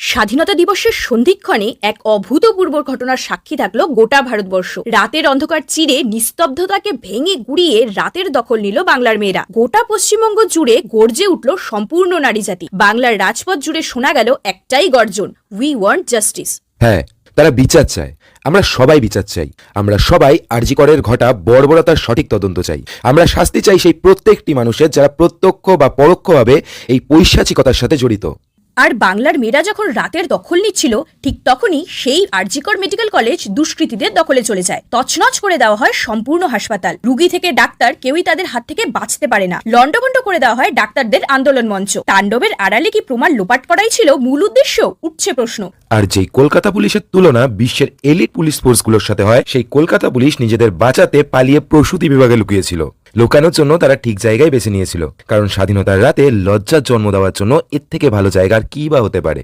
স্বাধীনতা দিবসের সন্ধিক্ষণে এক অভূতপূর্ব ঘটনার সাক্ষী থাকলো গোটা ভারতবর্ষ। রাতের অন্ধকার চিরে নিস্তব্ধতাকে ভেঙে গুড়িয়ে রাতের দখল নিল বাংলার মেয়েরা। গোটা পশ্চিমবঙ্গ জুড়ে গর্জে উঠল সম্পূর্ণ নারী জাতি। বাংলার রাজপথ জুড়ে শোনা গেল একটাই গর্জন, উই ওয়ান্ট জাস্টিস। হ্যাঁ, তারা বিচার চায়। আমরা সবাই বিচার চাই। আমরা সবাই আরজি করের ঘটা বর্বরতার সঠিক তদন্ত চাই। আমরা শাস্তি চাই সেই প্রত্যেকটি মানুষের যারা প্রত্যক্ষ বা পরোক্ষভাবে এই পৈশাচিকতার সাথে জড়িত। আর বাংলার মেয়েরা যখন রাতের দখল নিচ্ছিল, ঠিক তখনই সেই আরজি কর মেডিকেল কলেজ দুষ্কৃতীদের দখলে চলে যায়। তছনছ করে দেওয়া হয় সম্পূর্ণ হাসপাতাল। রুগী থেকে ডাক্তার কেউই তাদের হাত থেকে বাঁচতে পারে না। লন্ডভন্ড করে দেওয়া হয় ডাক্তারদের আন্দোলন মঞ্চ। তাণ্ডবের আড়ালে কি প্রমাণ লোপাট করাই ছিল মূল উদ্দেশ্য, উঠছে প্রশ্ন। আর যেই কলকাতা পুলিশের তুলনা বিশ্বের এলিট পুলিশ ফোর্সগুলোর সাথে হয়, সেই কলকাতা পুলিশ নিজেদের বাঁচাতে পালিয়ে প্রসূতি বিভাগে লুকিয়েছিল। লুকানোর জন্য তারা ঠিক জায়গায় বেছে নিয়েছিল, কারণ স্বাধীনতার রাতে লজ্জার জন্ম দেওয়ার জন্য এর থেকে ভালো জায়গা আর কি বা হতে পারে।